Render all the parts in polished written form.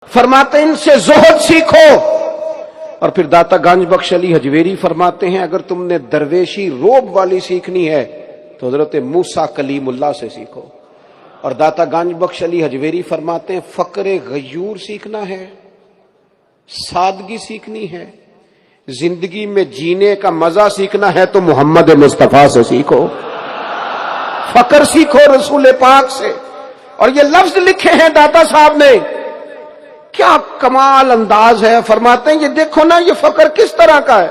فرماتے ہیں ان سے زہد سیکھو. اور پھر داتا گنج بخش علی حجویری فرماتے ہیں اگر تم نے درویشی روب والی سیکھنی ہے تو حضرت موسیٰ کلیم اللہ سے سیکھو. اور داتا گنج بخش علی حجویری فرماتے ہیں فقر غیور سیکھنا ہے، سادگی سیکھنی ہے، زندگی میں جینے کا مزہ سیکھنا ہے تو محمد مصطفیٰ سے سیکھو. فقر سیکھو رسول پاک سے. اور یہ لفظ لکھے ہیں داتا صاحب نے، کیا کمال انداز ہے. فرماتے ہیں یہ دیکھو نا یہ فقر کس طرح کا ہے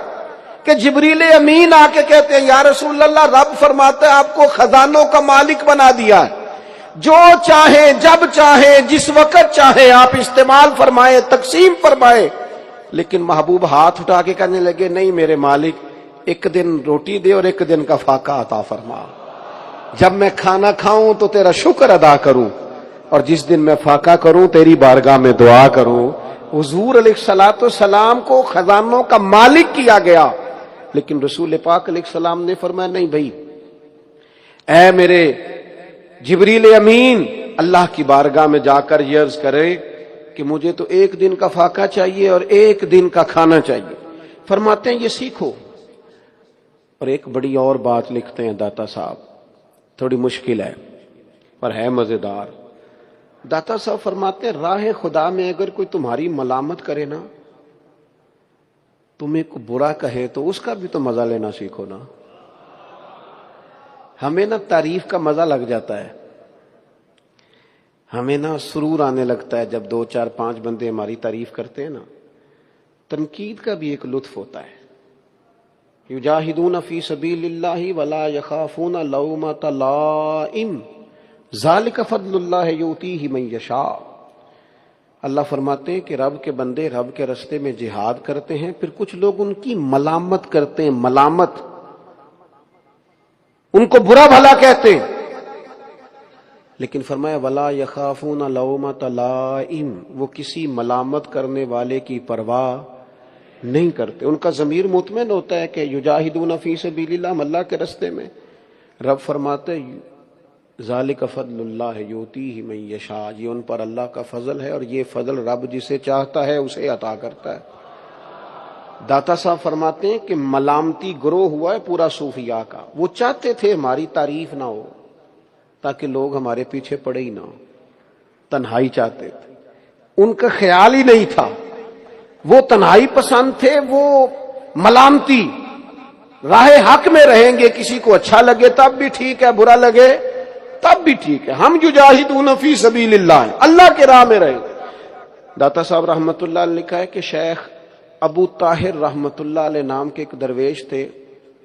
کہ جبریل امین آ کے کہتے ہیں یا رسول اللہ رب فرماتا ہے آپ کو خزانوں کا مالک بنا دیا ہے، جو چاہے جب چاہے جس وقت چاہے آپ استعمال فرمائے تقسیم فرمائے. لیکن محبوب ہاتھ اٹھا کے کہنے لگے نہیں میرے مالک ایک دن روٹی دے اور ایک دن کا فاقہ عطا فرما. جب میں کھانا کھاؤں تو تیرا شکر ادا کروں اور جس دن میں فاقہ کروں تیری بارگاہ میں دعا کروں. حضور علیہ الصلوۃ والسلام کو خزانوں کا مالک کیا گیا، لیکن رسول پاک علیہ السلام نے فرمایا نہیں بھائی اے میرے جبریل امین اللہ کی بارگاہ میں جا کر یہ عرض کرے کہ مجھے تو ایک دن کا فاقہ چاہیے اور ایک دن کا کھانا چاہیے. فرماتے ہیں یہ سیکھو. اور ایک بڑی اور بات لکھتے ہیں داتا صاحب، تھوڑی مشکل ہے پر ہے مزیدار. داتا صاحب فرماتے ہیں راہ خدا میں اگر کوئی تمہاری ملامت کرے نا، تمہیں کو برا کہے تو اس کا بھی تو مزہ لینا سیکھو نا. ہمیں نا تعریف کا مزہ لگ جاتا ہے، ہمیں نا سرور آنے لگتا ہے جب 2 4 5 بندے ہماری تعریف کرتے ہیں نا. تنقید کا بھی ایک لطف ہوتا ہے. یجاہدون فی سبیل اللہ ولا یخافون لومۃ لائم ذالک فضل اللہ یؤتیہ من یشاء. اللہ فرماتے ہیں کہ رب کے بندے رب کے رستے میں جہاد کرتے ہیں، پھر کچھ لوگ ان کی ملامت کرتے ہیں، ملامت ان کو برا بھلا کہتے ہیں، لیکن فرمایا ولا یخافون لومۃ لائم، وہ کسی ملامت کرنے والے کی پرواہ نہیں کرتے. ان کا ضمیر مطمئن ہوتا ہے کہ یجاہدون فی سبیل اللہ، ہم اللہ کے رستے میں. رب فرماتے ذالک فضل اللہ یؤتیہ من یشاء، یہ ان پر اللہ کا فضل ہے اور یہ فضل رب جسے چاہتا ہے اسے عطا کرتا ہے. داتا صاحب فرماتے ہیں کہ ملامتی گروہ ہوا ہے پورا صوفیاء کا، وہ چاہتے تھے ہماری تعریف نہ ہو تاکہ لوگ ہمارے پیچھے پڑے ہی نہ ہو، تنہائی چاہتے تھے. ان کا خیال ہی نہیں تھا، وہ تنہائی پسند تھے، وہ ملامتی راہ حق میں رہیں گے، کسی کو اچھا لگے تب بھی ٹھیک ہے، برا لگے تب بھی ٹھیک ہے، ہم یجاہدون فی سبیل اللہ، اللہ کے راہ میں رہیں. داتا صاحب رحمت اللہ علیہ نے لکھا ہے کہ شیخ ابو طاہر رحمت اللہ علیہ نام کے ایک درویش تھے،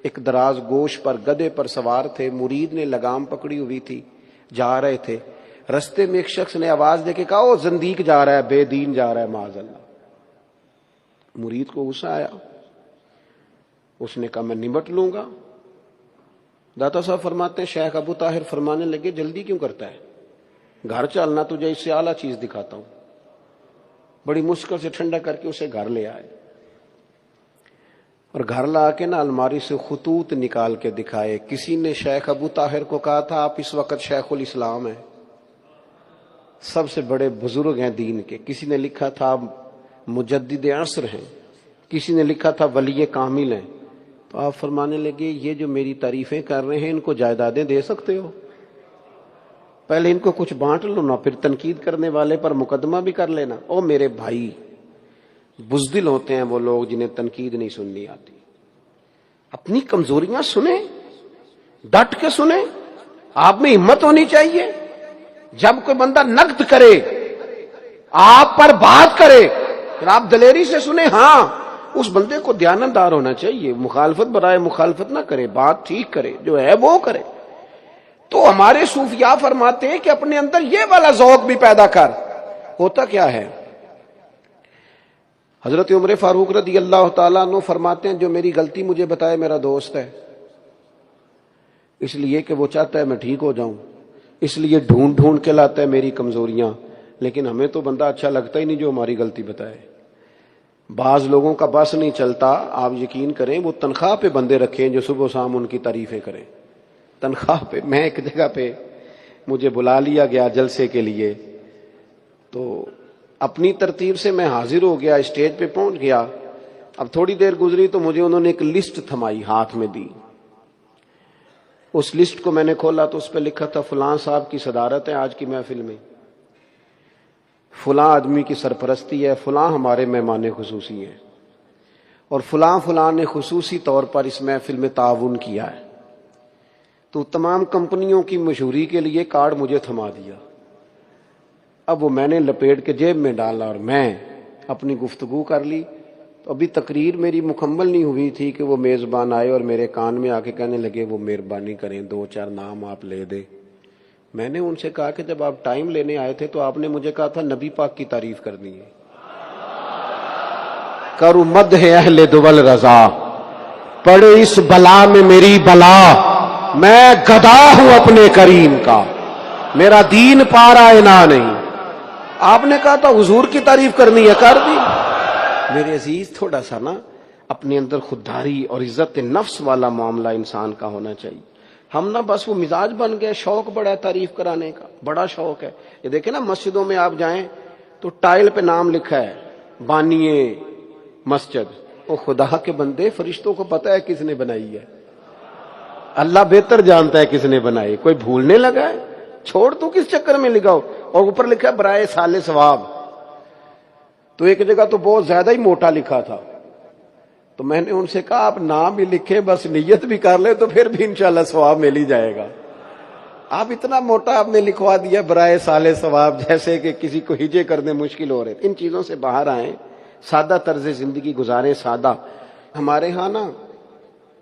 ایک دراز گوش پر گدھے پر سوار تھے، مرید نے لگام پکڑی ہوئی تھی، جا رہے تھے، رستے میں ایک شخص نے آواز دے کے کہا او زندیق جا رہا ہے، بے دین جا رہا ہے معاذ اللہ. مرید کو غصہ آیا، اس نے کہا میں نمٹ لوں گا. داتا صاحب فرماتے ہیں شیخ ابو طاہر فرمانے لگے جلدی کیوں کرتا ہے، گھر چلنا تجھے اس سے اعلیٰ چیز دکھاتا ہوں. بڑی مشکل سے ٹھنڈا کر کے اسے گھر لے آئے اور گھر لا کے نا الماری سے خطوط نکال کے دکھائے. کسی نے شیخ ابو طاہر کو کہا تھا آپ اس وقت شیخ الاسلام ہیں، سب سے بڑے بزرگ ہیں دین کے. کسی نے لکھا تھا مجدد عصر ہیں، کسی نے لکھا تھا ولی کامل ہیں. تو آپ فرمانے لگے یہ جو میری تعریفیں کر رہے ہیں ان کو جائیدادیں دے سکتے ہو؟ پہلے ان کو کچھ بانٹ لو نا، پھر تنقید کرنے والے پر مقدمہ بھی کر لینا. او میرے بھائی، بزدل ہوتے ہیں وہ لوگ جنہیں تنقید نہیں سننی آتی. اپنی کمزوریاں سنیں، ڈٹ کے سنیں، آپ میں ہمت ہونی چاہیے. جب کوئی بندہ نقد کرے، آپ پر بات کرے، پھر آپ دلیری سے سنیں. ہاں اس بندے کو دیانتدار ہونا چاہیے، مخالفت برائے مخالفت نہ کرے، بات ٹھیک کرے، جو ہے وہ کرے. تو ہمارے صوفیاء فرماتے ہیں کہ اپنے اندر یہ والا ذوق بھی پیدا کر. ہوتا کیا ہے، حضرت عمر فاروق رضی اللہ تعالیٰ عنہ فرماتے ہیں جو میری غلطی مجھے بتائے میرا دوست ہے، اس لیے کہ وہ چاہتا ہے میں ٹھیک ہو جاؤں، اس لیے ڈھونڈ ڈھونڈ کے لاتا ہے میری کمزوریاں. لیکن ہمیں تو بندہ اچھا لگتا ہی نہیں جو ہماری غلطی بتائے. بعض لوگوں کا بس نہیں چلتا، آپ یقین کریں وہ تنخواہ پہ بندے رکھیں جو صبح و شام ان کی تعریفیں کریں، تنخواہ پہ. میں ایک جگہ پہ مجھے بلا لیا گیا جلسے کے لیے، تو اپنی ترتیب سے میں حاضر ہو گیا، اسٹیج پہ پہنچ گیا. اب تھوڑی دیر گزری تو مجھے انہوں نے ایک لسٹ تھمائی، ہاتھ میں دی. اس لسٹ کو میں نے کھولا تو اس پہ لکھا تھا فلاں صاحب کی صدارت ہے آج کی محفل میں، فلاں آدمی کی سرپرستی ہے، فلاں ہمارے مہمان خصوصی ہیں، اور فلاں فلاں نے خصوصی طور پر اس محفل میں تعاون کیا ہے. تو تمام کمپنیوں کی مشہوری کے لیے کارڈ مجھے تھما دیا. اب وہ میں نے لپیٹ کے جیب میں ڈالا اور میں اپنی گفتگو کر لی. تو ابھی تقریر میری مکمل نہیں ہوئی تھی کہ وہ میزبان آئے اور میرے کان میں آ کے کہنے لگے وہ مہربانی کریں 2-4 نام آپ لے دیں. میں نے ان سے کہا کہ جب آپ ٹائم لینے آئے تھے تو آپ نے مجھے کہا تھا نبی پاک کی تعریف کرنی ہے. کرو مد ہے اہل دول رضا، پڑے اس بلا میں میری بلا، میں گدا ہوں اپنے کریم کا، میرا دین پارا انا نہیں. آپ نے کہا تھا حضور کی تعریف کرنی ہے، کر دی. میرے عزیز تھوڑا سا نا اپنے اندر خودداری اور عزت نفس والا معاملہ انسان کا ہونا چاہیے. ہم نا بس وہ مزاج بن گئے، شوق بڑا ہے تعریف کرانے کا، بڑا شوق ہے. یہ دیکھیں نا مسجدوں میں آپ جائیں تو ٹائل پہ نام لکھا ہے بانیے مسجد. وہ خدا کے بندے، فرشتوں کو پتہ ہے کس نے بنائی ہے، اللہ بہتر جانتا ہے کس نے بنائی. کوئی بھولنے لگا ہے، چھوڑ تو کس چکر میں لگاؤ. اور اوپر لکھا ہے برائے سال ثواب. تو ایک جگہ تو بہت زیادہ ہی موٹا لکھا تھا. تو میں نے ان سے کہا آپ نام بھی لکھیں، بس نیت بھی کر لیں تو پھر بھی انشاءاللہ ثواب مل ہی جائے گا. آپ اتنا موٹا آپ نے لکھوا دیا برائے سال ثواب، جیسے کہ کسی کو ہجے کرنے مشکل ہو رہے. ان چیزوں سے باہر آئیں، سادہ طرز زندگی گزاریں، سادہ. ہمارے ہاں نا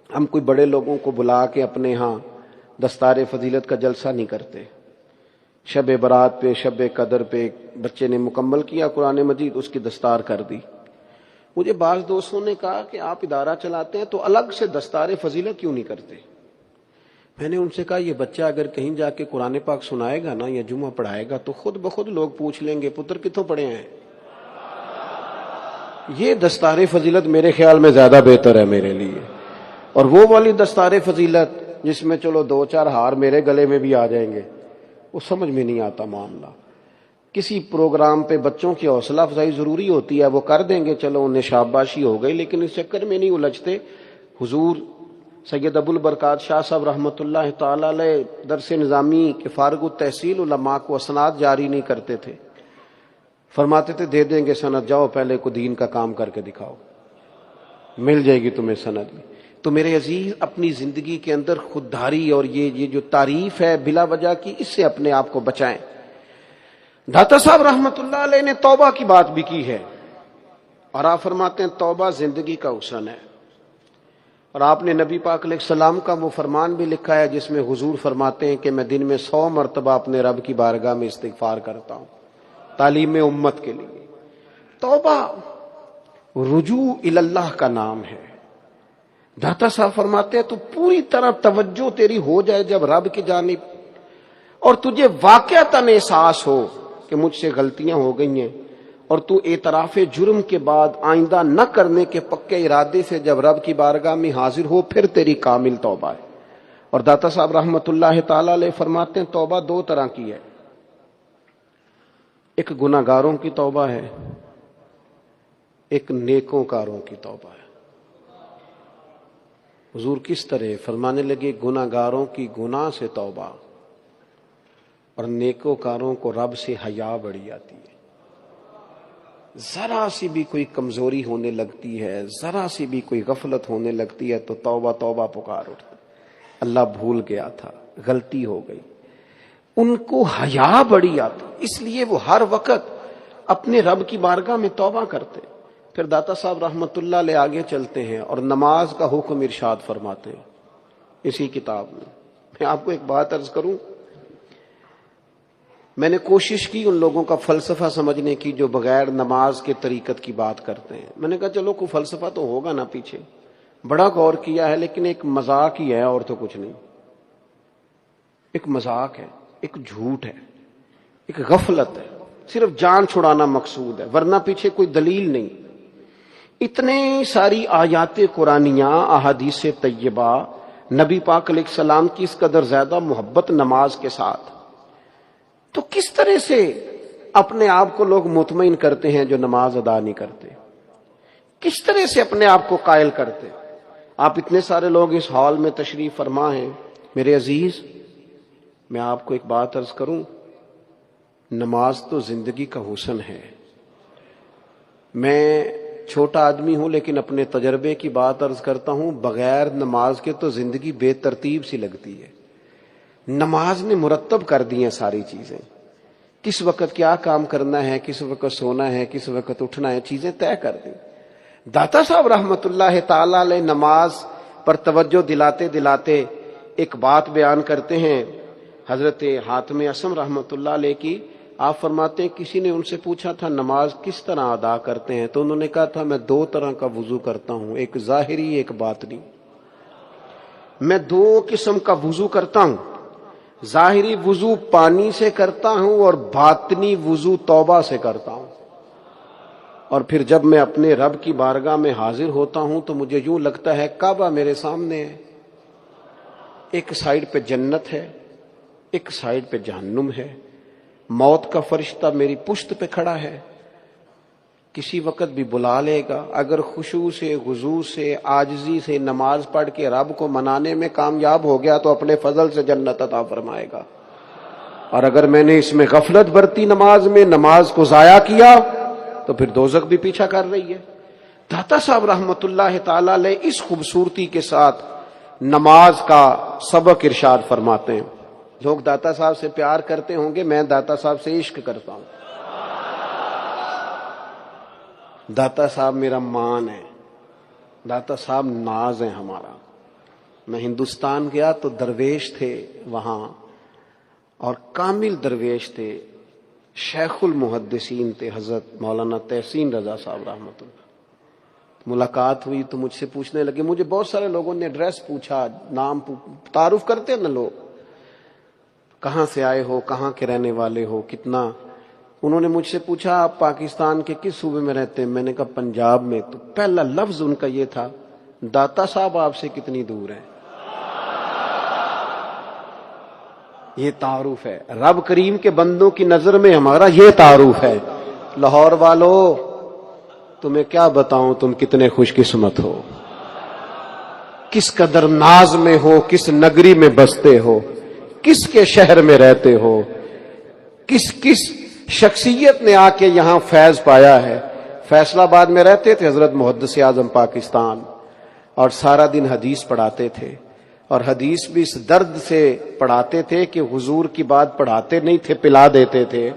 ہم کوئی بڑے لوگوں کو بلا کے اپنے ہاں دستار فضیلت کا جلسہ نہیں کرتے. شب برات پہ، شب قدر پہ بچے نے مکمل کیا قرآن مجید، اس کی دستار کر دی. مجھے بعض دوستوں نے کہا کہ آپ ادارہ چلاتے ہیں تو الگ سے دستار فضیلت کیوں نہیں کرتے. میں نے ان سے کہا یہ بچہ اگر کہیں جا کے قرآن پاک سنائے گا نا یا جمعہ پڑھائے گا تو خود بخود لوگ پوچھ لیں گے پتر کتوں پڑھے ہیں. یہ دستار فضیلت میرے خیال میں زیادہ بہتر ہے میرے لیے. اور وہ والی دستار فضیلت جس میں چلو 2-4 ہار میرے گلے میں بھی آ جائیں گے، وہ سمجھ میں نہیں آتا معاملہ. کسی پروگرام پہ بچوں کی حوصلہ افزائی ضروری ہوتی ہے، وہ کر دیں گے، چلو انہیں شاباشی ہو گئی، لیکن اس چکر میں نہیں الجھتے. حضور سید ابو البرکات شاہ صاحب رحمۃ اللہ تعالی علیہ درس نظامی کے فارغ التحصیل علماء کو اسناد جاری نہیں کرتے تھے. فرماتے تھے دے دیں گے سند، جاؤ پہلے کو دین کا کام کر کے دکھاؤ، مل جائے گی تمہیں سند. تو میرے عزیز اپنی زندگی کے اندر خودداری اور یہ جو تعریف ہے بلا وجہ کی، اس سے اپنے آپ کو بچائیں. داتا صاحب رحمت اللہ علیہ نے توبہ کی بات بھی کی ہے، اور آپ فرماتے ہیں توبہ زندگی کا حسن ہے. اور آپ نے نبی پاک علیہ السلام کا وہ فرمان بھی لکھا ہے جس میں حضور فرماتے ہیں کہ میں دن میں 100 مرتبہ اپنے رب کی بارگاہ میں استغفار کرتا ہوں تعلیم امت کے لیے. توبہ رجوع اللہ کا نام ہے. داتا صاحب فرماتے ہیں تو پوری طرح توجہ تیری ہو جائے جب رب کی جانب، اور تجھے واقعتاً احساس ہو کہ مجھ سے غلطیاں ہو گئی ہیں، اور تو اعتراف جرم کے بعد آئندہ نہ کرنے کے پکے ارادے سے جب رب کی بارگاہ میں حاضر ہو، پھر تیری کامل توبہ ہے. اور داتا صاحب رحمت اللہ تعالی علیہ فرماتے ہیں توبہ 2 طرح کی ہے. ایک گناہ گاروں کی توبہ ہے، ایک نیکوں کاروں کی توبہ ہے. حضور کس طرح فرمانے لگے گناہ گاروں کی گناہ سے توبہ، اور نیکوں کاروں کو رب سے حیا بڑی آتی ہے. ذرا سی بھی کوئی کمزوری ہونے لگتی ہے، ذرا سی بھی کوئی غفلت ہونے لگتی ہے تو توبہ توبہ پکار اٹھتا، اللہ بھول گیا تھا، غلطی ہو گئی. ان کو حیا بڑی آتی، اس لیے وہ ہر وقت اپنے رب کی بارگاہ میں توبہ کرتے. پھر داتا صاحب رحمت اللہ علیہ آگے چلتے ہیں اور نماز کا حکم ارشاد فرماتے ہیں اسی کتاب میں. میں آپ کو ایک بات عرض کروں، میں نے کوشش کی ان لوگوں کا فلسفہ سمجھنے کی جو بغیر نماز کے طریقت کی بات کرتے ہیں. میں نے کہا چلو کوئی فلسفہ تو ہوگا نا پیچھے، بڑا غور کیا ہے لیکن ایک مذاق ہی ہے اور تو کچھ نہیں. ایک مذاق ہے، ایک جھوٹ ہے، ایک غفلت ہے، صرف جان چھڑانا مقصود ہے، ورنہ پیچھے کوئی دلیل نہیں. اتنے ساری آیات قرآنیہ، احادیث طیبہ، نبی پاک علیہ السلام کی اس قدر زیادہ محبت نماز کے ساتھ، تو کس طرح سے اپنے آپ کو لوگ مطمئن کرتے ہیں جو نماز ادا نہیں کرتے؟ کس طرح سے اپنے آپ کو قائل کرتے؟ آپ اتنے سارے لوگ اس ہال میں تشریف فرما ہیں، میرے عزیز میں آپ کو ایک بات عرض کروں، نماز تو زندگی کا حسن ہے۔ میں چھوٹا آدمی ہوں لیکن اپنے تجربے کی بات عرض کرتا ہوں، بغیر نماز کے تو زندگی بے ترتیب سی لگتی ہے۔ نماز نے مرتب کر دی ہیں ساری چیزیں، کس وقت کیا کام کرنا ہے، کس وقت سونا ہے، کس وقت اٹھنا ہے، چیزیں طے کر دی۔ داتا صاحب رحمت اللہ تعالی علیہ نماز پر توجہ دلاتے دلاتے ایک بات بیان کرتے ہیں حضرت حاتم اسم رحمت اللہ علیہ کی۔ آپ فرماتے ہیں کسی نے ان سے پوچھا تھا نماز کس طرح ادا کرتے ہیں، تو انہوں نے کہا تھا میں دو طرح کا وضو کرتا ہوں، ایک ظاہری ایک باطنی۔ میں دو قسم کا وضو کرتا ہوں، ظاہری وضو پانی سے کرتا ہوں اور باطنی وضو توبہ سے کرتا ہوں۔ اور پھر جب میں اپنے رب کی بارگاہ میں حاضر ہوتا ہوں تو مجھے یوں لگتا ہے کعبہ میرے سامنے ہے، ایک سائیڈ پہ جنت ہے، ایک سائیڈ پہ جہنم ہے، موت کا فرشتہ میری پشت پہ کھڑا ہے، کسی وقت بھی بلا لے گا۔ اگر خشوع سے، خضوع سے، عاجزی سے نماز پڑھ کے رب کو منانے میں کامیاب ہو گیا تو اپنے فضل سے جنت عطا فرمائے گا، اور اگر میں نے اس میں غفلت برتی نماز میں، نماز کو ضائع کیا، تو پھر دوزخ بھی پیچھا کر رہی ہے۔ داتا صاحب رحمت اللہ تعالی علیہ اس خوبصورتی کے ساتھ نماز کا سبق ارشاد فرماتے ہیں۔ لوگ داتا صاحب سے پیار کرتے ہوں گے، میں داتا صاحب سے عشق کرتا ہوں۔ داتا صاحب میرا مان ہے، داتا صاحب ناز ہے ہمارا۔ میں ہندوستان گیا تو درویش تھے وہاں، اور کامل درویش تھے، شیخ المحدثین تھے حضرت مولانا تحسین رضا صاحب رحمۃ اللہ۔ ملاقات ہوئی تو مجھ سے پوچھنے لگے، مجھے بہت سارے لوگوں نے ایڈریس پوچھا، نام تعارف کرتے ہیں نا لوگ، کہاں سے آئے ہو، کہاں کے رہنے والے ہو، کتنا۔ انہوں نے مجھ سے پوچھا آپ پاکستان کے کس صوبے میں رہتے ہیں؟ میں نے کہا پنجاب میں۔ تو پہلا لفظ ان کا یہ تھا، داتا صاحب آپ سے کتنی دور ہیں؟ یہ تعارف ہے، رب کریم کے بندوں کی نظر میں ہمارا یہ تعارف ہے۔ لاہور والو تمہیں کیا بتاؤں تم کتنے خوش قسمت ہو، کس قدر ناز میں ہو، کس نگری میں بستے ہو، کس کے شہر میں رہتے ہو، کس شخصیت نے آ کے یہاں فیض پایا ہے۔ فیصل آباد میں رہتے تھے حضرت محدث اعظم پاکستان، اور سارا دن حدیث پڑھاتے تھے، اور حدیث بھی اس درد سے پڑھاتے تھے کہ حضور کی بات پڑھاتے نہیں تھے، پلا دیتے تھے،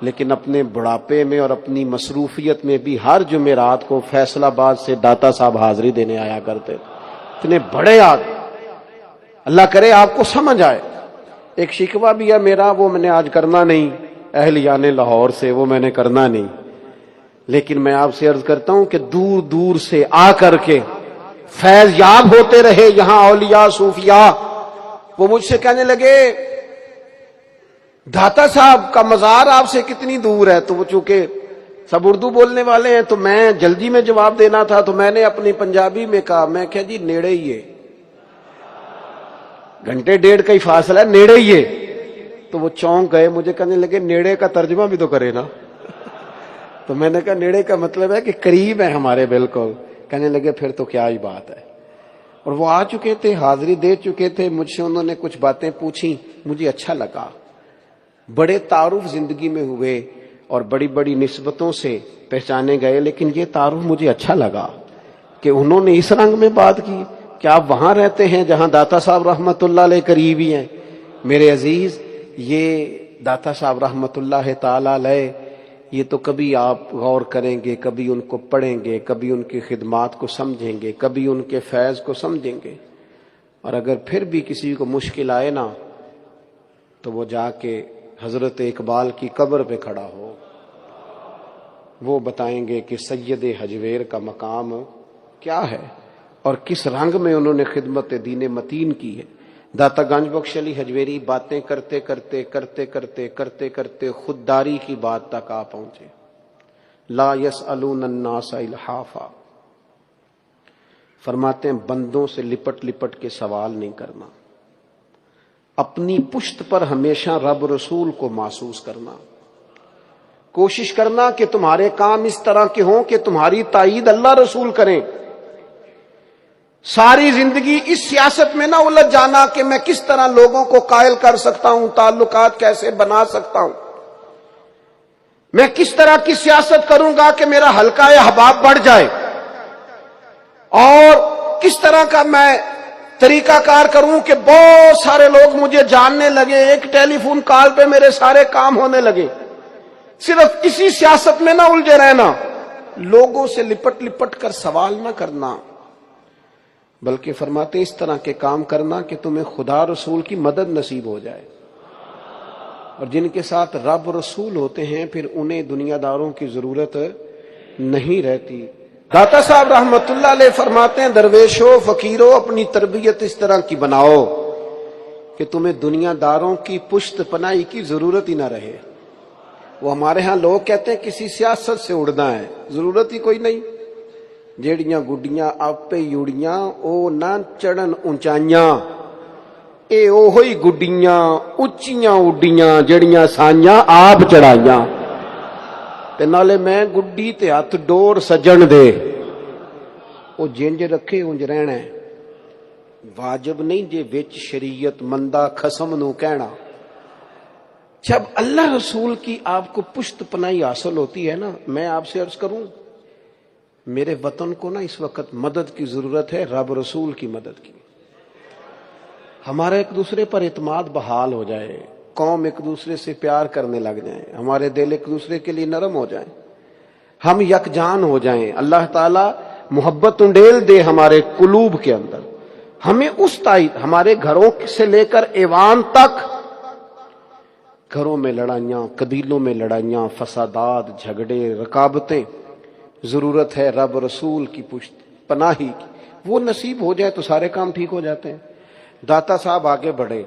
لیکن اپنے بڑھاپے میں اور اپنی مصروفیت میں بھی ہر جمعرات کو فیصل آباد سے داتا صاحب حاضری دینے آیا کرتے تھے۔ اتنے بڑے آدمی، اللہ کرے آپ کو سمجھ آئے۔ ایک شکوہ بھی ہے میرا، وہ میں نے آج کرنا نہیں، اہلیان لاہور سے، وہ میں نے کرنا نہیں، لیکن میں آپ سے عرض کرتا ہوں کہ دور دور سے آ کر کے فیض یاب ہوتے رہے یہاں اولیاء صوفیاء، وہ مجھ سے کہنے لگے داتا صاحب کا مزار آپ سے کتنی دور ہے؟ تو وہ چونکہ سب اردو بولنے والے ہیں تو میں جلدی میں جواب دینا تھا، تو میں نے اپنی پنجابی میں کہا، میں کہا جی نیڑے ہی ہے، گھنٹے ڈیڑھ کا ہی فاصلہ ہے، نیڑے ہی ہے۔ تو وہ چونک گئے، مجھے کہنے لگے نیڑے کا ترجمہ بھی تو کرے نا۔ تو میں نے کہا نیڑے کا مطلب ہے کہ قریب ہے ہمارے بالکل۔ کہنے لگے پھر تو کیا ہی بات ہے۔ اور وہ آ چکے تھے، حاضری دے چکے تھے، مجھ سے انہوں نے کچھ باتیں پوچھی، مجھے اچھا لگا۔ بڑے تعارف زندگی میں ہوئے اور بڑی بڑی نسبتوں سے پہچانے گئے، لیکن یہ تعارف مجھے اچھا لگا کہ انہوں نے اس رنگ میں بات کی کہ آپ وہاں رہتے ہیں جہاں داتا صاحب رحمت اللہ علیہ قریب ہی ہیں۔ میرے عزیز، یہ داتا صاحب رحمت اللہ تعالی علیہ، یہ تو کبھی آپ غور کریں گے، کبھی ان کو پڑھیں گے، کبھی ان کی خدمات کو سمجھیں گے، کبھی ان کے فیض کو سمجھیں گے، اور اگر پھر بھی کسی کو مشکل آئے نا تو وہ جا کے حضرت اقبال کی قبر پہ کھڑا ہو، وہ بتائیں گے کہ سید حجویر کا مقام کیا ہے اور کس رنگ میں انہوں نے خدمت دین متین کی ہے۔ داتا گنج بخش علی حجویری باتیں کرتے کرتے کرتے کرتے کرتے کرتے خودداری کی بات تک آ پہنچے۔ لا یسألون الناس الحافا، فرماتے ہیں بندوں سے لپٹ لپٹ کے سوال نہیں کرنا، اپنی پشت پر ہمیشہ رب رسول کو محسوس کرنا۔ کوشش کرنا کہ تمہارے کام اس طرح کے ہوں کہ تمہاری تائید اللہ رسول کریں. ساری زندگی اس سیاست میں نہ الجھ جانا کہ میں کس طرح لوگوں کو قائل کر سکتا ہوں، تعلقات کیسے بنا سکتا ہوں، میں کس طرح کی سیاست کروں گا کہ میرا حلقہ احباب بڑھ جائے، اور کس طرح کا میں طریقہ کار کروں کہ بہت سارے لوگ مجھے جاننے لگے، ایک ٹیلی فون کال پہ میرے سارے کام ہونے لگے. صرف اسی سیاست میں نہ الجھے رہنا، لوگوں سے لپٹ لپٹ کر سوال نہ کرنا، بلکہ فرماتے ہیں اس طرح کے کام کرنا کہ تمہیں خدا رسول کی مدد نصیب ہو جائے. اور جن کے ساتھ رب رسول ہوتے ہیں پھر انہیں دنیا داروں کی ضرورت نہیں رہتی. داتا صاحب رحمت اللہ علیہ فرماتے ہیں درویشوں فقیروں اپنی تربیت اس طرح کی بناؤ کہ تمہیں دنیا داروں کی پشت پناہی کی ضرورت ہی نہ رہے. وہ ہمارے ہاں لوگ کہتے ہیں کسی سیاست سے اڑنا ہے، ضرورت ہی کوئی نہیں. جیڑیاں گڈیاں آپے یوڑیاں او نہ چڑھن اونچائیاں، اے اوہی گڈیاں اچیاں اڈیاں جڑیاں سائیاں آپ چڑھائیاں. تے نالے میں گڈی تے ہاتھ ڈور سجن دے، او جنج رکھے انج رہنا ہے. واجب نہیں جے وچ شریعت مندہ خسم نو کہنا. جب اللہ رسول کی آپ کو پشت پناہی حاصل ہوتی ہے نا، میں آپ سے عرض کروں میرے وطن کو نا اس وقت مدد کی ضرورت ہے، رب رسول کی مدد کی. ہمارا ایک دوسرے پر اعتماد بحال ہو جائے، قوم ایک دوسرے سے پیار کرنے لگ جائیں، ہمارے دل ایک دوسرے کے لیے نرم ہو جائیں، ہم یکجان ہو جائیں، اللہ تعالی محبت انڈیل دے ہمارے قلوب کے اندر. ہمیں اس تائید ہمارے گھروں سے لے کر ایوان تک، گھروں میں لڑائیاں، قبیلوں میں لڑائیاں، فسادات، جھگڑے، رکابتیں، ضرورت ہے رب رسول کی پشت پناہی کی. وہ نصیب ہو جائے تو سارے کام ٹھیک ہو جاتے ہیں. داتا صاحب آگے بڑھے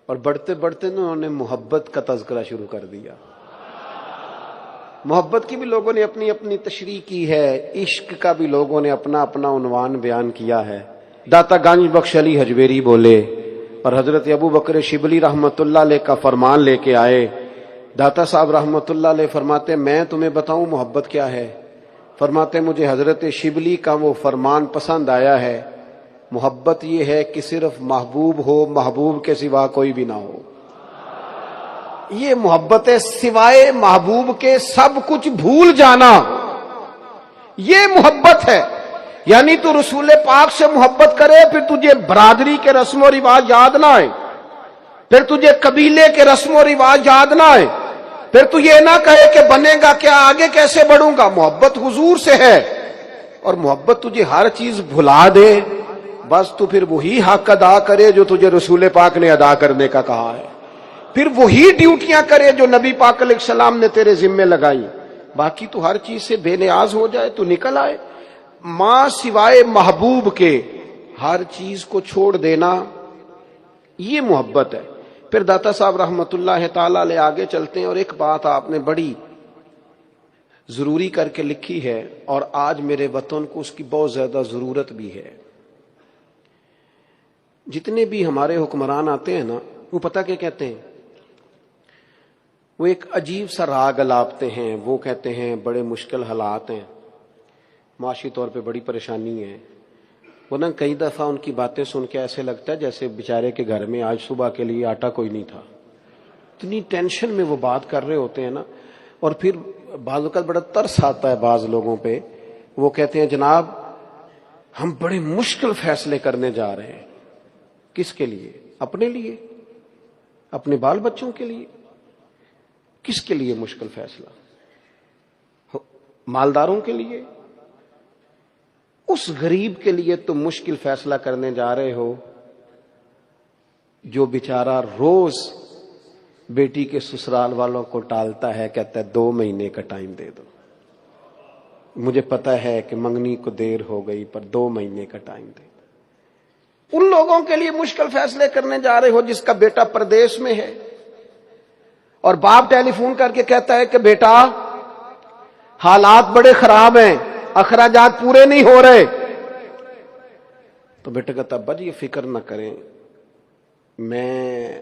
اور بڑھتے بڑھتے انہوں نے محبت کا تذکرہ شروع کر دیا. محبت کی بھی لوگوں نے اپنی اپنی تشریح کی ہے، عشق کا بھی لوگوں نے اپنا اپنا عنوان بیان کیا ہے. داتا گنج بخش علی حجویری بولے اور حضرت ابو بکر شبلی رحمت اللہ علیہ کا فرمان لے کے آئے. داتا صاحب رحمت اللہ علیہ فرماتے میں تمہیں بتاؤں محبت کیا ہے؟ فرماتے مجھے حضرت شبلی کا وہ فرمان پسند آیا ہے، محبت یہ ہے کہ صرف محبوب ہو، محبوب کے سوا کوئی بھی نہ ہو. یہ محبت ہے، سوائے محبوب کے سب کچھ بھول جانا، یہ محبت ہے. یعنی تو رسول پاک سے محبت کرے پھر تجھے برادری کے رسم و رواج یاد نہ آئے، پھر تجھے قبیلے کے رسم و رواج یاد نہ آئے، پھر تو یہ نہ کہے کہ بنے گا کیا، آگے کیسے بڑھوں گا. محبت حضور سے ہے اور محبت تجھے ہر چیز بھلا دے، بس تو پھر وہی حق ادا کرے جو تجھے رسول پاک نے ادا کرنے کا کہا ہے، پھر وہی ڈیوٹیاں کرے جو نبی پاک علیہ السلام نے تیرے ذمے لگائی. باقی تو ہر چیز سے بے نیاز ہو جائے تو نکل آئے. ماں سوائے محبوب کے ہر چیز کو چھوڑ دینا، یہ محبت ہے. پھر داتا صاحب رحمت اللہ تعالی علیہ آگے چلتے ہیں اور ایک بات آپ نے بڑی ضروری کر کے لکھی ہے اور آج میرے وطن کو اس کی بہت زیادہ ضرورت بھی ہے. جتنے بھی ہمارے حکمران آتے ہیں نا، وہ پتہ کیا کہتے ہیں؟ وہ ایک عجیب سا راگ الاپتے ہیں. وہ کہتے ہیں بڑے مشکل حالات ہیں، معاشی طور پہ بڑی پریشانی ہے. وہ نا کئی دفعہ ان کی باتیں سن کے ایسے لگتا ہے جیسے بیچارے کے گھر میں آج صبح کے لیے آٹا کوئی نہیں تھا. اتنی ٹینشن میں وہ بات کر رہے ہوتے ہیں نا. اور پھر بعض اوقات بڑا ترس آتا ہے بعض لوگوں پہ. وہ کہتے ہیں جناب ہم بڑے مشکل فیصلے کرنے جا رہے ہیں. کس کے لیے؟ اپنے لیے، اپنے بال بچوں کے لیے. کس کے لیے مشکل فیصلہ؟ مالداروں کے لیے؟ اس غریب کے لیے تم مشکل فیصلہ کرنے جا رہے ہو جو بیچارہ روز بیٹی کے سسرال والوں کو ٹالتا ہے، کہتا ہے 2 مہینے کا ٹائم دے دو. مجھے پتا ہے کہ منگنی کو دیر ہو گئی پر 2 مہینے کا ٹائم دے دو. ان لوگوں کے لیے مشکل فیصلے کرنے جا رہے ہو جس کا بیٹا پردیس میں ہے اور باپ ٹیلی فون کر کے کہتا ہے کہ بیٹا حالات بڑے خراب ہیں، اخراجات پورے نہیں ہو رہے. تو بیٹا کہتا ابا جی یہ فکر نہ کریں، میں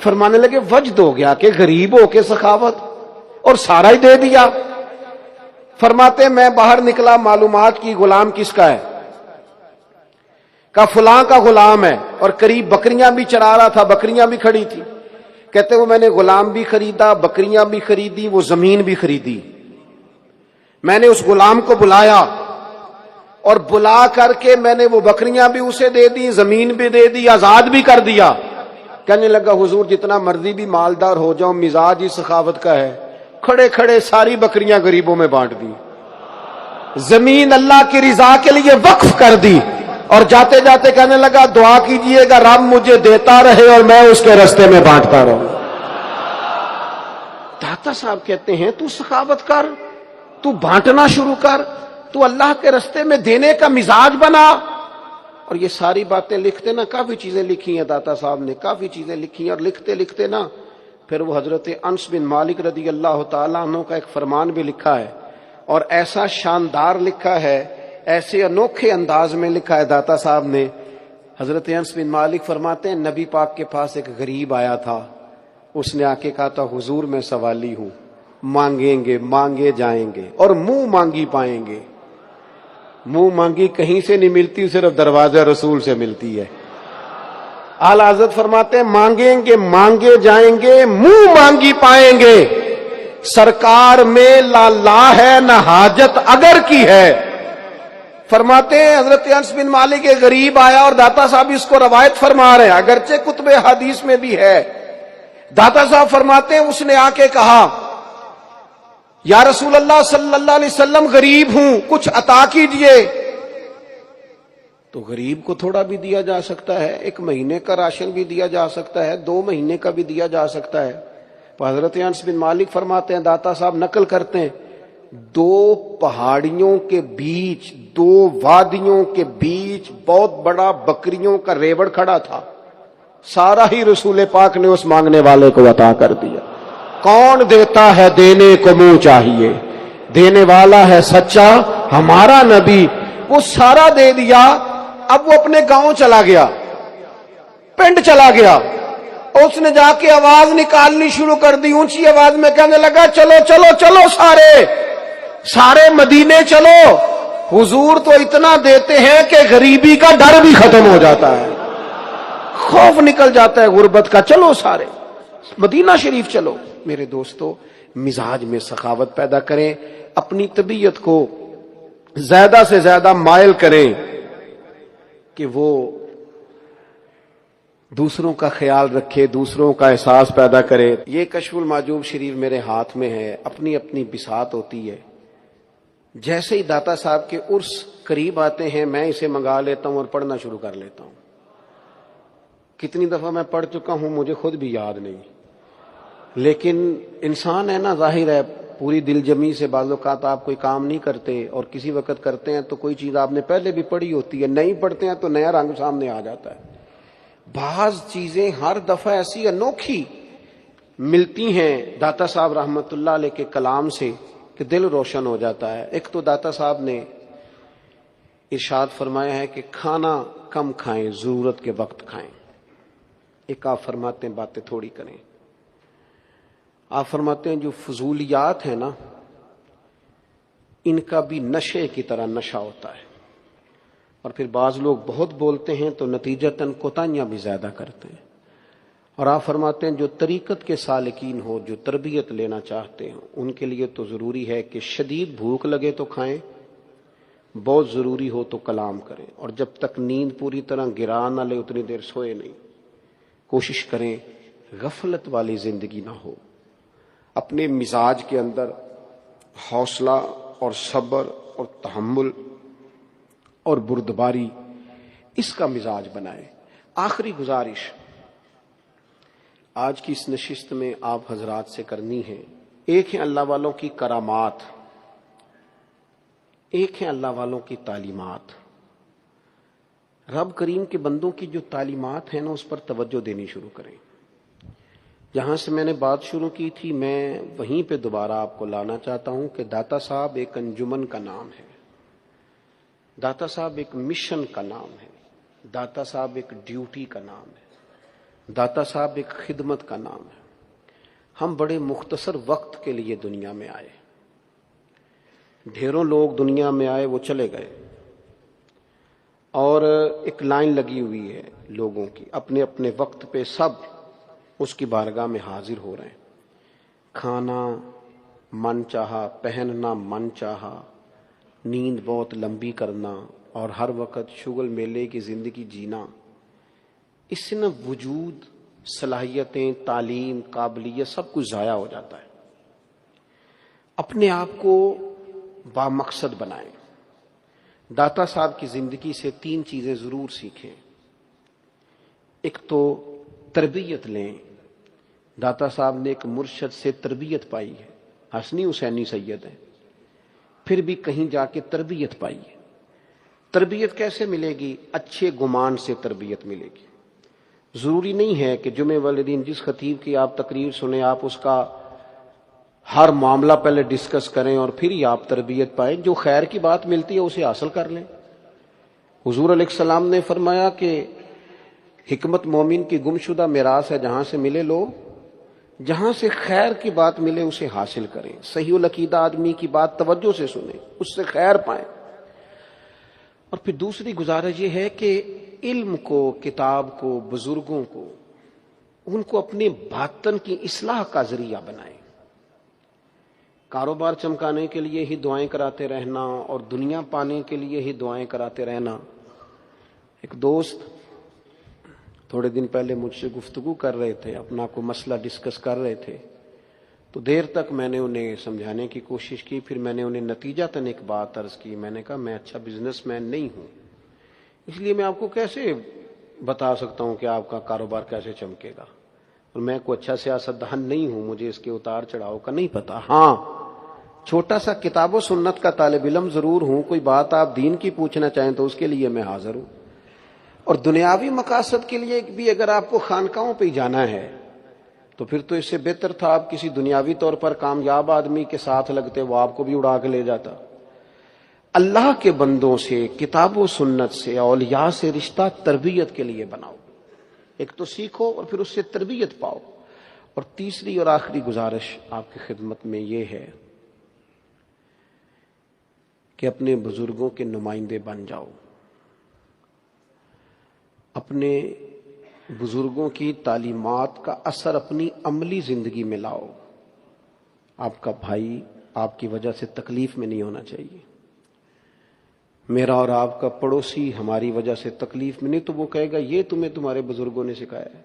فرمانے لگے وجد ہو گیا کہ غریب ہو کے سخاوت، اور سارا ہی دے دیا۔ فرماتے ہیں میں باہر نکلا، معلومات کی غلام کس کا ہے؟ کا فلاں کا غلام ہے، اور قریب بکریاں بھی چرا رہا تھا، بکریاں بھی کھڑی تھی۔ کہتے وہ میں نے غلام بھی خریدا، بکریاں بھی خریدی، وہ زمین بھی خریدی۔ میں نے اس غلام کو بلایا، اور بلا کر کے میں نے وہ بکریاں بھی اسے دے دی، زمین بھی دے دی، آزاد بھی کر دیا۔ کہنے لگا حضور جتنا مرضی بھی مالدار ہو جاؤں، مزاج ہی سخاوت کا ہے، کھڑے کھڑے ساری بکریاں غریبوں میں بانٹ دی، زمین اللہ کی رضا کے لیے وقف کر دی، اور جاتے جاتے کہنے لگا دعا کیجئے گا رب مجھے دیتا رہے اور میں اس کے راستے میں بانٹتا رہوں۔ داتا صاحب کہتے ہیں تو سخاوت کر، تو بانٹنا شروع کر، تو اللہ کے راستے میں دینے کا مزاج بنا۔ اور یہ ساری باتیں لکھتے نا، کافی چیزیں لکھی ہیں داتا صاحب نے، کافی چیزیں لکھی ہیں، اور لکھتے لکھتے نا پھر وہ حضرت انس بن مالک رضی اللہ تعالیٰ عنہ کا ایک فرمان بھی لکھا ہے، اور ایسا شاندار لکھا ہے، ایسے انوکھے انداز میں لکھا ہے داتا صاحب نے۔ حضرت انس بن مالک فرماتے ہیں نبی پاک کے پاس ایک غریب آیا تھا، اس نے آ کے کہا تھا حضور میں سوالی ہوں، مانگیں گے مانگے جائیں گے اور منہ مانگی پائیں گے۔ منہ مانگی کہیں سے نہیں ملتی، صرف دروازہ رسول سے ملتی ہے۔ اعلیٰ حضرت فرماتے ہیں مانگیں گے مانگے جائیں گے، منہ مانگی پائیں گے، سرکار میں لا لا ہے نہ حاجت اگر کی ہے۔ فرماتے ہیں حضرت انس بن مالک ایک غریب آیا، اور داتا صاحب اس کو روایت فرما رہے ہیں، اگرچہ کتب حدیث میں بھی ہے۔ داتا صاحب فرماتے ہیں اس نے آ کے کہا یا رسول اللہ صلی اللہ علیہ وسلم غریب ہوں، کچھ عطا کیجئے۔ تو غریب کو تھوڑا بھی دیا جا سکتا ہے، 1 مہینے کا راشن بھی دیا جا سکتا ہے، 2 مہینے کا بھی دیا جا سکتا ہے۔ تو حضرت انس بن مالک فرماتے ہیں داتا صاحب نقل کرتے ہیں 2 پہاڑیوں کے بیچ، 2 وادیوں کے بیچ بہت بڑا بکریوں کا ریوڑ کھڑا تھا، سارا ہی رسول پاک نے اس مانگنے والے کو عطا کر دیا۔ کون دیتا ہے دینے کو منہ چاہیے، دینے والا ہے سچا ہمارا نبی، وہ سارا دے دیا۔ اب وہ اپنے گاؤں چلا گیا، پنڈ چلا گیا، اور اس نے جا کے آواز نکالنی شروع کر دی اونچی آواز میں، کہنے لگا چلو چلو چلو سارے مدینے چلو، حضور تو اتنا دیتے ہیں کہ غریبی کا ڈر بھی ختم ہو جاتا ہے، خوف نکل جاتا ہے غربت کا، چلو سارے مدینہ شریف چلو۔ میرے دوستو مزاج میں سخاوت پیدا کریں، اپنی طبیعت کو زیادہ سے زیادہ مائل کریں کہ وہ دوسروں کا خیال رکھے، دوسروں کا احساس پیدا کرے۔ یہ کشف المحجوب شریف میرے ہاتھ میں ہے، اپنی اپنی بساط ہوتی ہے۔ جیسے ہی داتا صاحب کے عرس قریب آتے ہیں میں اسے منگا لیتا ہوں اور پڑھنا شروع کر لیتا ہوں۔ کتنی دفعہ میں پڑھ چکا ہوں مجھے خود بھی یاد نہیں، لیکن انسان ہے نا، ظاہر ہے پوری دل جمی سے بعض اوقات آپ کوئی کام نہیں کرتے، اور کسی وقت کرتے ہیں تو کوئی چیز آپ نے پہلے بھی پڑھی ہوتی ہے، نہیں پڑھتے ہیں تو نیا رنگ سامنے آ جاتا ہے۔ بعض چیزیں ہر دفعہ ایسی انوکھی ملتی ہیں داتا صاحب رحمت اللہ علیہ کے کلام سے کہ دل روشن ہو جاتا ہے۔ ایک تو داتا صاحب نے ارشاد فرمایا ہے کہ کھانا کم کھائیں، ضرورت کے وقت کھائیں۔ ایک آپ فرماتے ہیں باتیں تھوڑی کریں، آپ فرماتے ہیں جو فضولیات ہیں نا ان کا بھی نشے کی طرح نشہ ہوتا ہے، اور پھر بعض لوگ بہت بولتے ہیں تو نتیجتاً کوتاہیاں بھی زیادہ کرتے ہیں۔ اور آپ فرماتے ہیں جو طریقت کے سالکین ہو، جو تربیت لینا چاہتے ہیں، ان کے لیے تو ضروری ہے کہ شدید بھوک لگے تو کھائیں، بہت ضروری ہو تو کلام کریں، اور جب تک نیند پوری طرح گرا نہ لے اتنی دیر سوئے نہیں۔ کوشش کریں غفلت والی زندگی نہ ہو، اپنے مزاج کے اندر حوصلہ اور صبر اور تحمل اور بردباری اس کا مزاج بنائیں۔ آخری گزارش آج کی اس نشست میں آپ حضرات سے کرنی ہے، ایک ہے اللہ والوں کی کرامات، ایک ہے اللہ والوں کی تعلیمات۔ رب کریم کے بندوں کی جو تعلیمات ہیں نا اس پر توجہ دینی شروع کریں۔ جہاں سے میں نے بات شروع کی تھی میں وہیں پہ دوبارہ آپ کو لانا چاہتا ہوں کہ داتا صاحب ایک انجمن کا نام ہے، داتا صاحب ایک مشن کا نام ہے، داتا صاحب ایک ڈیوٹی کا نام ہے۔ داتا صاحب ایک خدمت کا نام ہے. ہم بڑے مختصر وقت کے لیے دنیا میں آئے. ڈھیروں لوگ دنیا میں آئے، وہ چلے گئے، اور ایک لائن لگی ہوئی ہے لوگوں کی، اپنے اپنے وقت پہ سب اس کی بارگاہ میں حاضر ہو رہے ہیں. کھانا من چاہا، پہننا من چاہا، نیند بہت لمبی کرنا، اور ہر وقت شغل میلے کی زندگی جینا، اس سے نہ وجود، صلاحیتیں، تعلیم، قابلیت سب کچھ ضائع ہو جاتا ہے. اپنے آپ کو بامقصد بنائیں. داتا صاحب کی زندگی سے 3 چیزیں ضرور سیکھیں. ایک تو تربیت لیں. داتا صاحب نے ایک مرشد سے تربیت پائی ہے، حسنی حسینی سید ہے، پھر بھی کہیں جا کے تربیت پائی ہے. تربیت کیسے ملے گی؟ اچھے گمان سے تربیت ملے گی. ضروری نہیں ہے کہ جمعے والے دن جس خطیب کی آپ تقریر سنیں آپ اس کا ہر معاملہ پہلے ڈسکس کریں اور پھر ہی آپ تربیت پائیں. جو خیر کی بات ملتی ہے اسے حاصل کر لیں. حضور علیہ السلام نے فرمایا کہ حکمت مومن کی گمشدہ میراث ہے، جہاں سے ملے لو، جہاں سے خیر کی بات ملے اسے حاصل کریں. صحیح العقیدہ آدمی کی بات توجہ سے سنیں، اس سے خیر پائیں. اور پھر دوسری گزارش یہ ہے کہ علم کو، کتاب کو، بزرگوں کو، ان کو اپنے باطن کی اصلاح کا ذریعہ بنائیں. کاروبار چمکانے کے لیے ہی دعائیں کراتے رہنا اور دنیا پانے کے لیے ہی دعائیں کراتے رہنا. ایک دوست تھوڑے دن پہلے مجھ سے گفتگو کر رہے تھے، اپنا کوئی مسئلہ ڈسکس کر رہے تھے، تو دیر تک میں نے انہیں سمجھانے کی کوشش کی. پھر میں نے انہیں نتیجتاً ایک بات عرض کی. میں نے کہا میں اچھا بزنس مین نہیں ہوں، اس لیے میں آپ کو کیسے بتا سکتا ہوں کہ آپ کا کاروبار کیسے چمکے گا، اور میں کوئی اچھا سیاست دہن نہیں ہوں، مجھے اس کے اتار چڑھاؤ کا نہیں پتا. ہاں، چھوٹا سا کتاب و سنت کا طالب علم ضرور ہوں. کوئی بات آپ دین کی پوچھنا چاہیں تو اس کے لیے میں حاضر ہوں. اور دنیاوی مقاصد کے لیے بھی اگر آپ کو خانقاہوں پہ ہی جانا ہے تو پھر تو اس سے بہتر تھا آپ کسی دنیاوی طور پر کامیاب آدمی کے ساتھ لگتے، وہ آپ کو بھی اڑا کے لے جاتا. اللہ کے بندوں سے، کتاب و سنت سے، اولیاء سے رشتہ تربیت کے لیے بناؤ. ایک تو سیکھو اور پھر اس سے تربیت پاؤ. اور تیسری اور آخری گزارش آپ کی خدمت میں یہ ہے کہ اپنے بزرگوں کے نمائندے بن جاؤ. اپنے بزرگوں کی تعلیمات کا اثر اپنی عملی زندگی میں لاؤ. آپ کا بھائی آپ کی وجہ سے تکلیف میں نہیں ہونا چاہیے. میرا اور آپ کا پڑوسی ہماری وجہ سے تکلیف میں نہیں تو وہ کہے گا یہ تمہیں تمہارے بزرگوں نے سکھایا ہے.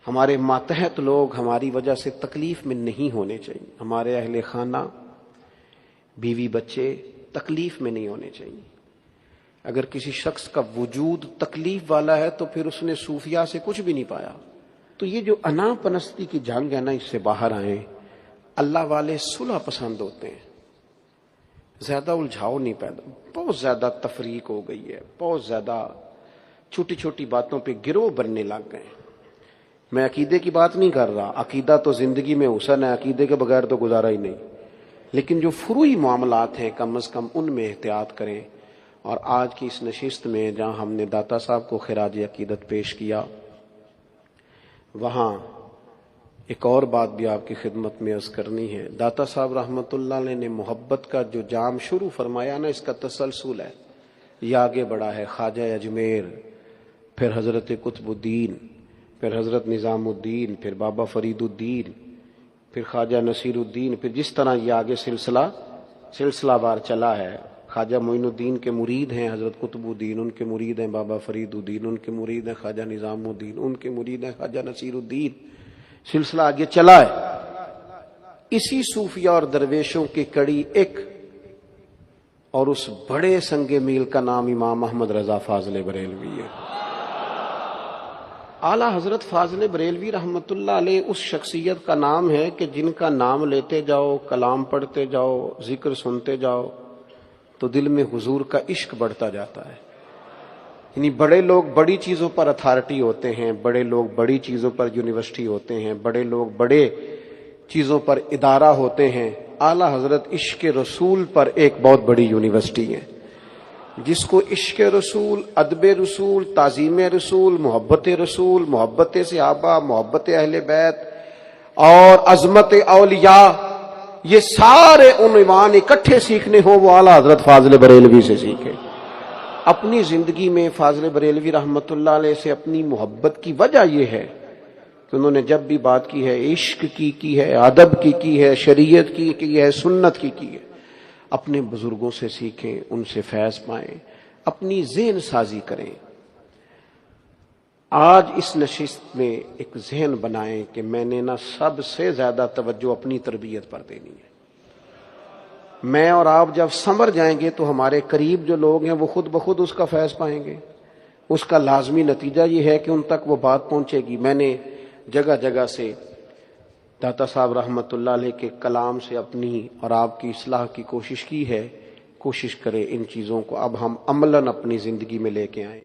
ہمارے ماتحت لوگ ہماری وجہ سے تکلیف میں نہیں ہونے چاہیے. ہمارے اہل خانہ، بیوی بچے تکلیف میں نہیں ہونے چاہیے. اگر کسی شخص کا وجود تکلیف والا ہے تو پھر اس نے صوفیاء سے کچھ بھی نہیں پایا. تو یہ جو انا پرستی کی جنگ ہے نا، اس سے باہر آئیں. اللہ والے صلح پسند ہوتے ہیں، زیادہ الجھاؤ نہیں پیدا. بہت زیادہ تفریق ہو گئی ہے، بہت زیادہ چھوٹی چھوٹی باتوں پہ گروہ بننے لگ گئے. میں عقیدے کی بات نہیں کر رہا، عقیدہ تو زندگی میں حسن ہے، عقیدے کے بغیر تو گزارا ہی نہیں. لیکن جو فروعی معاملات ہیں کم از کم ان میں احتیاط کریں. اور آج کی اس نشست میں جہاں ہم نے داتا صاحب کو خراج عقیدت پیش کیا، وہاں ایک اور بات بھی آپ کی خدمت میں عرض کرنی ہے. داتا صاحب رحمۃ اللہ علیہ نے محبت کا جو جام شروع فرمایا نا، اس کا تسلسل ہے. یہ آگے بڑھا ہے خواجہ اجمیر، پھر حضرت قطب الدین، پھر حضرت نظام الدین، پھر بابا فرید الدین، پھر خواجہ نصیر الدین. پھر جس طرح یہ آگے سلسلہ بار چلا ہے. خواجہ معین الدین کے مرید ہیں حضرت قطب الدین، ان کے مرید ہیں بابا فرید الدین، ان کے مرید ہیں خواجہ نظام الدین، ان کے مرید ہیں خواجہ نصیر الدین. سلسلہ آگے چلا ہے. اسی صوفیہ اور درویشوں کی کڑی ایک، اور اس بڑے سنگ میل کا نام امام احمد رضا فاضل بریلوی ہے. اعلی حضرت فاضل بریلوی رحمۃ اللہ علیہ اس شخصیت کا نام ہے کہ جن کا نام لیتے جاؤ، کلام پڑھتے جاؤ، ذکر سنتے جاؤ تو دل میں حضور کا عشق بڑھتا جاتا ہے. یعنی بڑے لوگ بڑی چیزوں پر اتھارٹی ہوتے ہیں، بڑے لوگ بڑی چیزوں پر یونیورسٹی ہوتے ہیں، بڑے لوگ بڑے چیزوں پر ادارہ ہوتے ہیں. اعلی حضرت عشق رسول پر ایک بہت بڑی یونیورسٹی ہے. جس کو عشق رسول، ادب رسول، تعظیم رسول، محبت صحابہ، محبت اہل بیت اور عظمت اولیاء، یہ سارے عنوان اکٹھے سیکھنے ہو وہ اعلیٰ حضرت فاضل بریلوی سے سیکھے۔ اپنی زندگی میں فاضل بریلوی رحمت اللہ علیہ سے اپنی محبت کی وجہ یہ ہے کہ انہوں نے جب بھی بات کی ہے عشق کی ہے، ادب کی ہے، شریعت کی ہے، سنت کی ہے۔ اپنے بزرگوں سے سیکھیں، ان سے فیض پائیں، اپنی ذہن سازی کریں۔ آج اس نشست میں ایک ذہن بنائیں کہ میں نے نہ سب سے زیادہ توجہ اپنی تربیت پر دینی ہے۔ میں اور آپ جب سنور جائیں گے تو ہمارے قریب جو لوگ ہیں وہ خود بخود اس کا فیض پائیں گے۔ اس کا لازمی نتیجہ یہ ہے کہ ان تک وہ بات پہنچے گی۔ میں نے جگہ جگہ سے داتا صاحب رحمت اللہ علیہ کے کلام سے اپنی اور آپ کی اصلاح کی کوشش کی ہے۔ کوشش کریں ان چیزوں کو اب ہم عملاً اپنی زندگی میں لے کے آئیں۔